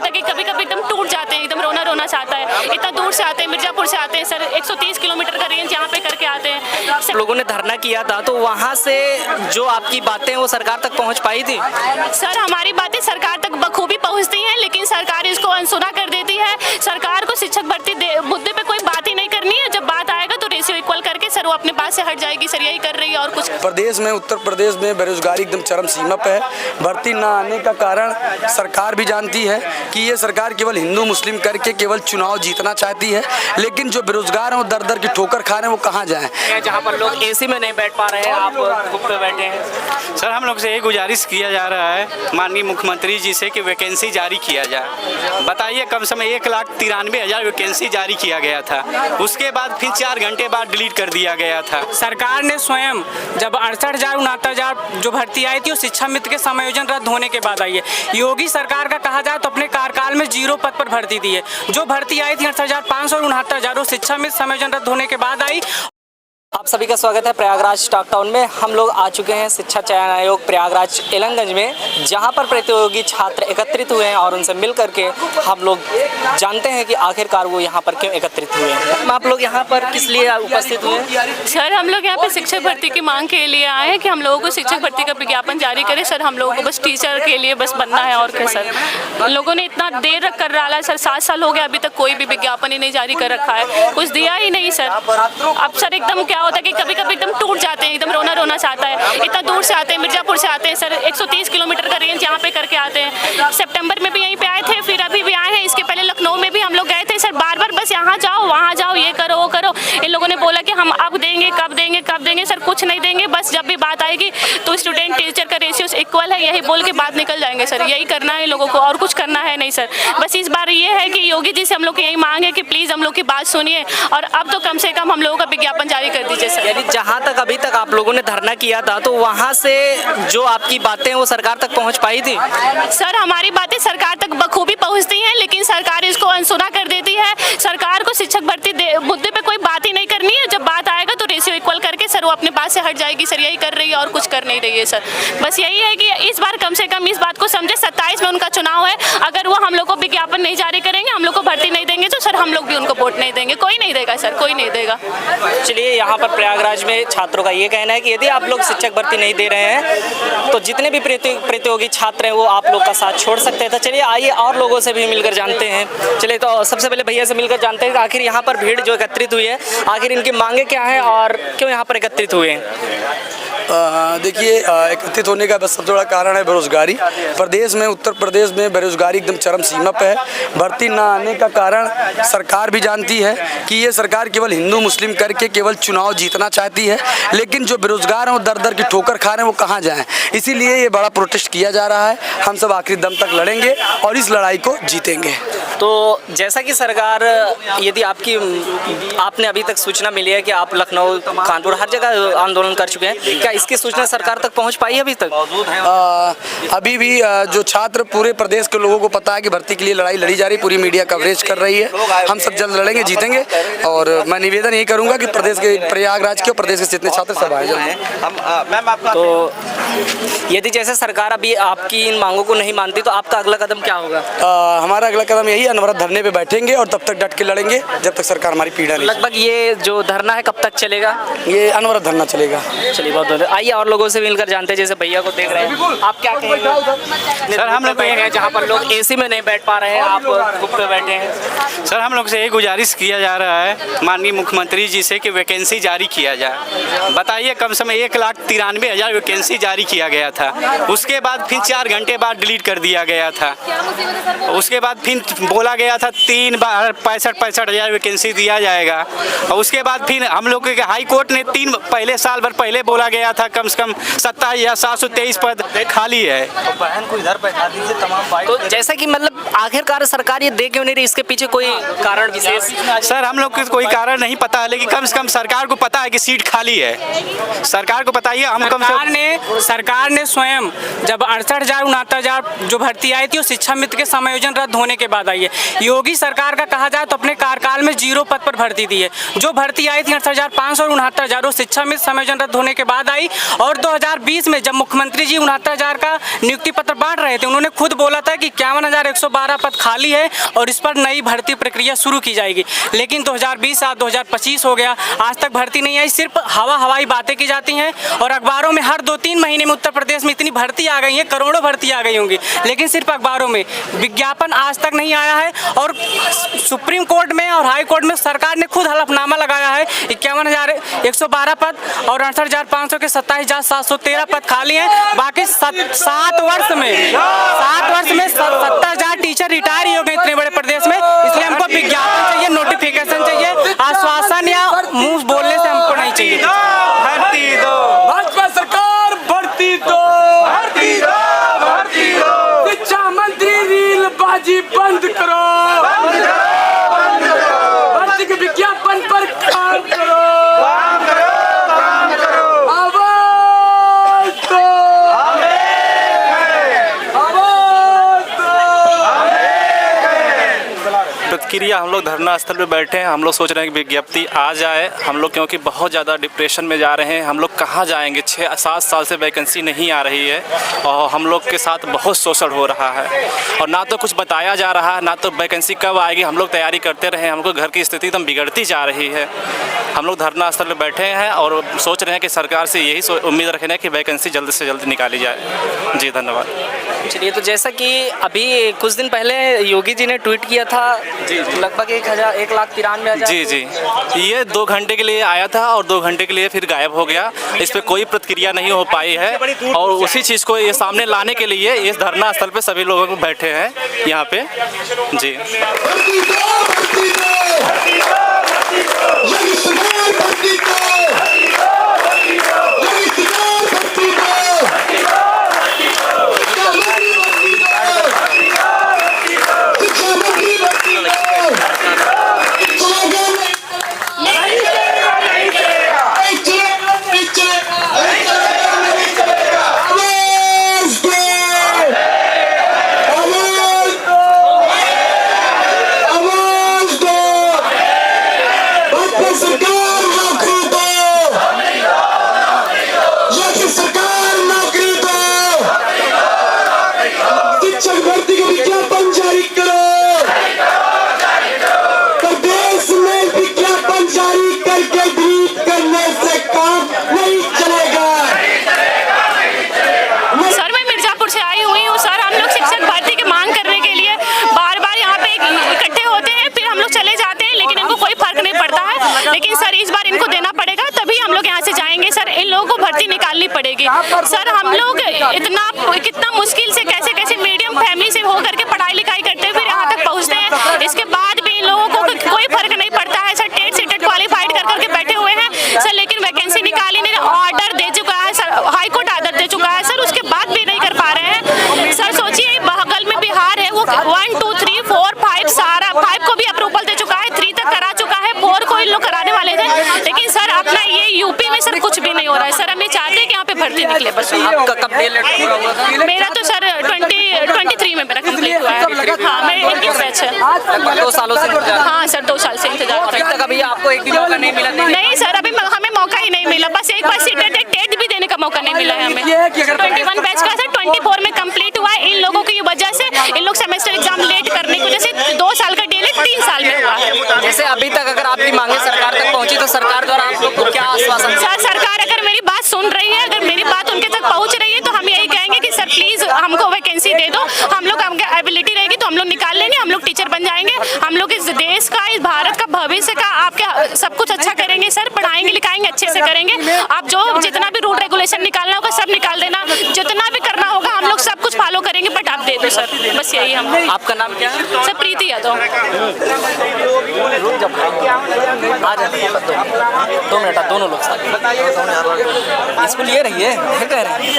होता है कि कभी कभी एकदम टूट जाते हैं, एकदम रोना रोना सा आता है। इतना दूर से आते हैं, मिर्जापुर से आते हैं सर, 130 किलोमीटर का रेंज यहाँ पे करके आते हैं। लोगों ने धरना किया था तो वहाँ से जो आपकी बातें वो सरकार तक पहुँच पाई थी? सर हमारी बातें सरकार तक बखूबी पहुँचती हैं, लेकिन सरकार इसको अनसुना कर देती है। सरकार को शिक्षक भर्ती मुद्दे पे कोई बात ही नहीं करनी है। जब बात आएगा तो रेशियो इक्वल करके सर वो अपने पास से हट जाएगी। सर यही कर रही है और कुछ। प्रदेश में, उत्तर प्रदेश में बेरोजगारी एकदम चरम सीमा पे है। भर्ती ना आने का कारण सरकार भी जानती है कि ये सरकार केवल हिंदू मुस्लिम करके केवल चुनाव जीतना चाहती है, लेकिन जो बेरोजगार हैं वो दर दर की ठोकर खा रहे हैं, वो कहाँ जाएं? जहाँ पर लोग एसी में नहीं बैठ पा रहे हैं, आप धूप पे बैठे हैं। सर हम लोग से ये गुजारिश किया जा रहा है माननीय मुख्यमंत्री जी से कि वैकेंसी जारी किया जाए। बताइए, कम से कम 1,93,000 वैकेंसी जारी किया गया था, उसके बाद फिर 4 घंटे बाद डिलीट कर दिया गया था। सरकार ने स्वयं जब 68,000 69,000 जो भर्ती आई थी वो शिक्षा मित्र के समायोजन रद्द होने के बाद आई है। योगी सरकार का कहा जाए तो अपने कार्यकाल में 0 पद पर भर्ती दी है। जो भर्ती आई थी 68,500 और 69,000 वो शिक्षा मित्र समायोजन रद्द होने के बाद आई। आप सभी का स्वागत है प्रयागराज टॉक टाउन में। हम लोग आ चुके हैं शिक्षा चयन आयोग प्रयागराज एलंगंज में, जहां पर प्रतियोगी छात्र एकत्रित हुए हैं और उनसे मिल करके हम लोग जानते हैं कि आखिरकार वो यहां पर क्यों एकत्रित हुए हैं। आप लोग यहां पर किस लिए उपस्थित हुए हैं? सर हम लोग यहाँ पे शिक्षक भर्ती की मांग के लिए आए हैं कि हम लोगों को शिक्षक भर्ती का विज्ञापन जारी करें। सर हम लोगों को बस टीचर के लिए बस बनना है और क्या सर। लोगों ने इतना देर रख कर डाला सर, 7 साल हो गया, अभी तक कोई भी विज्ञापन ही नहीं जारी कर रखा है, कुछ दिया ही नहीं सर। अब सर एकदम क्या होता है कि कभी कभी एकदम टूट जाते हैं, एकदम रोना रोना सा आता है। इतना दूर से आते हैं, मिर्जापुर से आते हैं सर, 130 किलोमीटर का रेंज यहाँ पे करके आते हैं। सितंबर में भी यहीं पे आए थे, फिर अभी भी आए हैं। इसके पहले लखनऊ में भी हम लोग गए थे सर, बार बार बस यहाँ जाओ वहाँ जाओ, ये करो वो करो। इन लोगों ने बोला कि हम अब देंगे, कब देंगे कब देंगे। सर कुछ नहीं देंगे, बस जब भी बात आएगी तो स्टूडेंट टीचर का रेशियो इक्वल है यही बोल के बात निकल जाएंगे सर। यही करना है लोगों को और कुछ करना है नहीं सर। बस इस बार ये है कि योगी जी से हम लोग की यही मांग है कि प्लीज़ हम लोग की बात सुनिए और अब तो कम से कम हम लोगों का विज्ञापन जारी कर दीजिए सर। यानी जहाँ तक अभी तक आप लोगों ने धरना किया था तो वहाँ से जो आपकी बातें वो सरकार तक पहुँच पाई थी? सर हमारी बातें सरकार तक बखूबी पहुँचती हैं, लेकिन सरकार इसको अनसुना कर देती है। सरकार को शिक्षक भर्ती मुद्दे पे कोई बात ही नहीं करनी है। जब बात आएगा तो रेशियो इक्वल करके सर वो अपने बात से हट जाएगी। सर यही कर रही है और कुछ कर नहीं रही है सर। बस यही है कि इस बार कम से कम इस बात को समझे, 27 में उनका चुनाव है। अगर वो हम लोग को विज्ञापन नहीं जारी करेंगे, हम लोग को भर्ती नहीं देंगे तो सर हम लोग भी उनको वोट नहीं देंगे। कोई नहीं देगा सर, कोई नहीं देगा। चलिए, यहाँ पर प्रयागराज में छात्रों का ये कहना है कि यदि आप लोग शिक्षक भर्ती नहीं दे रहे हैं तो जितने भी प्रतियोगी छात्र हैं वो आप लोग का साथ छोड़ सकते हैं। तो चलिए आइए और लोगों से भी मिलकर जानते हैं। चलिए तो सबसे पहले भैया से मिलकर जानते हैं कि आखिर यहाँ पर भीड़ जो एकत्रित हुई है, आखिर इनकी मांगे क्या हैं और क्यों यहाँ पर एकत्रित हुए हैं? देखिए, एकत्रित होने का बस सबसे बड़ा कारण है बेरोजगारी। प्रदेश में, उत्तर प्रदेश में बेरोजगारी एकदम चरम सीमा पे है। भर्ती ना आने का कारण सरकार भी जानती है कि ये सरकार केवल हिंदू मुस्लिम करके केवल चुनाव जीतना चाहती है, लेकिन जो बेरोजगार हैं वो दर दर की ठोकर खा रहे हैं, वो कहाँ जाएं? इसीलिए ये बड़ा प्रोटेस्ट किया जा रहा है। हम सब आखिरी दम तक लड़ेंगे और इस लड़ाई को जीतेंगे। तो जैसा कि सरकार, यदि आपने अभी तक सूचना मिली है कि आप लखनऊ, कानपुर हर जगह आंदोलन कर चुके हैं, क्या इसकी सूचना सरकार तक पहुंच पाई है अभी तक? अभी भी जो छात्र, पूरे प्रदेश के लोगों को पता है कि भर्ती के लिए लड़ाई लड़ी जा रही है, पूरी मीडिया कवरेज कर रही है। हम सब जल्द लड़ेंगे, जीतेंगे। और मैं निवेदन यही करूंगा कि प्रदेश के, प्रयागराज के और प्रदेश के जितने छात्र सब आए जल्द। तो यदि जैसे सरकार अभी आपकी इन मांगों को नहीं मानती तो आपका अगला कदम क्या होगा? हमारा अगला कदम यही, अनवरत धरने पे बैठेंगे और तब तक डट के लड़ेंगे जब तक सरकार हमारी पीड़ा नहीं। लगभग ये जो धरना है कब तक चलेगा? ये अनवरत धरना चलेगा। चलिए, बहुत बहुत आइए और लोगों से मिलकर जानते हैं। जैसे भैया को देख रहे हैं, आप क्या कहेंगे? सर हम लोग बैठे हैं जहाँ पर लोग एसी में नहीं बैठ पा रहे हैं, आप धूप पे बैठे हैं। सर हम लोग से ये गुजारिश किया जा रहा है माननीय मुख्यमंत्री जी से कि वैकेंसी जारी किया जाए। बताइए, कम से कम 1,93,000 वैकेंसी जारी किया गया था, उसके बाद फिर 4 घंटे बाद डिलीट कर दिया गया था। उसके बाद फिर बोला गया था 3 बार 65,000 वैकेंसी दिया जाएगा। और उसके बाद फिर हम लोग के हाई कोर्ट ने पहले साल भर पहले बोला गया था कम से कम 27,723 पद खाली है। तो बहन को इधर बैठा दीजिए तमाम। तो जैसा कि मतलब आखिरकार सरकार ये दे क्यों नहीं रही, इसके पीछे कोई कारण विशेष? सर हम लोग को कोई कारण नहीं पता है, लेकिन कम से कम सरकार को पता है कि सीट खाली है। सरकार को बताइए। हम सरकार ने स्वयं जब 68,000 69,000 जो भर्ती आई थी वो शिक्षा मित्र के समायोजन रद्द होने के बाद आई है। योगी सरकार का कहा जाए तो अपने कार्यकाल में 0 पद पर भर्ती दी है। जो भर्ती आई थी 68,500 और 69,000 वो शिक्षा मित्र समायोजन रद्द होने के बाद आई। आई। और 2020 में जब मुख्यमंत्री जी 69,000 का नियुक्ति पत्र बांट रहे थे, उन्होंने खुद बोला था कि 51,112 पद खाली है और इस पर नई भर्ती प्रक्रिया शुरू की जाएगी। लेकिन 2020 आज 2025 हो गया, आज तक भर्ती नहीं आई। सिर्फ हवाई बातें की जाती हैं और अखबारों में हर 2-3 महीने में उत्तर प्रदेश में इतनी भर्ती आ गई है, करोड़ों भर्ती आ गई होंगी, लेकिन सिर्फ अखबारों में, विज्ञापन आज तक नहीं आया है। और सुप्रीम कोर्ट में और हाई कोर्ट में सरकार ने खुद हलफनामा लगाया है 51,112 पद और 68,500 के 27,713 पद खाली हैं। बाकी 7 वर्ष में 70,000 टीचर रिटायर ही हो गए इतने बड़े प्रदेश में। इसलिए हमको विज्ञापन चाहिए, नोटिफिकेशन चाहिए, आश्वासन या मुंह बोलने से हमको नहीं चाहिए। भर्ती दो, भाजपा सरकार भर्ती दो, भर्ती दो, भर्ती दो। शिक्षा मंत्री रील बाजी बंद करो, भर्ती के विज्ञापन पर काम करो, आवाज दो, आवाज दो। प्रतिक्रिया, हम लोग धरना स्थल पे बैठे हैं, हम लोग सोच रहे हैं कि विज्ञप्ति आ जाए। हम लोग क्योंकि बहुत ज़्यादा डिप्रेशन में जा रहे हैं, हम लोग कहाँ जाएंगे, 6-7 साल से वैकेंसी नहीं आ रही है और हम लोग के साथ बहुत शोषण हो रहा है और ना तो कुछ बताया जा रहा है, ना तो वैकेंसी कब आएगी। हम लोग तैयारी करते रहे, हमको घर की स्थिति एकदम बिगड़ती जा रही है। हम लोग धरना स्थल पर बैठे हैं और सोच रहे हैं कि सरकार से यही उम्मीद रखें कि वैकेंसी जल्द से जल्द निकाली जाए। जी धन्यवाद। चलिए, तो जैसा कि अभी कुछ दिन पहले योगी जी ने ट्वीट किया था, लगभग 1,93,000। जी, ये 2 घंटे के लिए आया था और 2 घंटे के लिए फिर गायब हो गया। इस पर कोई प्रतिक्रिया नहीं हो पाई है और उसी चीज़ को ये सामने लाने के लिए इस धरना स्थल पे सभी लोग बैठे हैं यहाँ पे। जी, लेकिन सर इस बार इनको देना पड़ेगा, तभी हम लोग यहाँ से जाएंगे सर। इन लोगों को भर्ती निकालनी पड़ेगी सर। हम लोग कितना मुश्किल से कैसे मीडियम फैमिली से हो करके पढ़ाई लिखाई करते हुए यहाँ तक पहुँचते हैं, इसके बाद भी इन लोगों को कोई फर्क नहीं पड़ता है सर। टेट सीटेट क्वालिफाइड कर करके बैठे हुए हैं सर, लेकिन वैकेंसी निकाली नहीं। ऑर्डर दे चुका है सर, हाई कोर्ट ऑर्डर दे चुका है सर, उसके बाद भी नहीं कर पा रहे हैं सर। सोचिए बगल में बिहार है, वो 1 2 3 4 5 सारा 5 को भी अप्रूवल दे चुका है, 3 तक करा चुका है, 4 को इन लोग कराने वाले थे। लेकिन सर अपना ये यूपी में सर कुछ भी नहीं हो रहा है सर। हम ये चाहते हैं कि यहाँ पे भर्ती निकले बस। आपका कब डेट पूरा हुआ था? मेरा तो सर 2023 में मेरा कंप्लीट हुआ है। हाँ, मेरे 21 बैच है। लगभग 2 सालों से इंतजार। हाँ सर, 2 साल से इंतजार कर रहे हैं। अभी तक अभी आपको एक भी मौका नहीं मिला? नहीं सर, अभी हमें मौका ही नहीं मिला। बस एक बार टेट भी देने का मौका नहीं मिला है हमें। 21 बैच का सर 24 में कंप्लीट हुआ है। इन लोगों की वजह से इन लोग सेमेस्टर एग्जाम लेट करने की वजह से 2 साल का डिले 3 साल में हुआ है। जैसे अभी तक अगर आपकी मांगे सरकार तक पहुंची तो सरकार द्वारा आप लोग को क्या आश्वासन? सर सरकार अगर मेरी बात सुन रही है, अगर मेरी बात उनके तक पहुंच रही है, तो हम यही कहेंगे कि सर प्लीज हमको वैकेंसी दे दो। हम लोग एबिलिटी रहेगी तो हम लोग निकाल लेंगे, हम लोग टीचर बन जाएंगे। हम लोग इस देश का, इस भारत का भविष्य का आपके सब कुछ अच्छा करेंगे सर। पढ़ाएंगे लिखाएंगे अच्छे से करेंगे। आप जो जितना भी रूल रेगुलेशन निकालना होगा सब निकाल देना, जितना भी करना होगा हम लोग सब कुछ फॉलो करेंगे, बट आप दे दो सर, बस यही हम। आपका नाम क्या है? सर प्रीति यादव। आ जाए 2 मिनट, दोनों लोग साथ स्कूल ये रही है, कह रहे हैं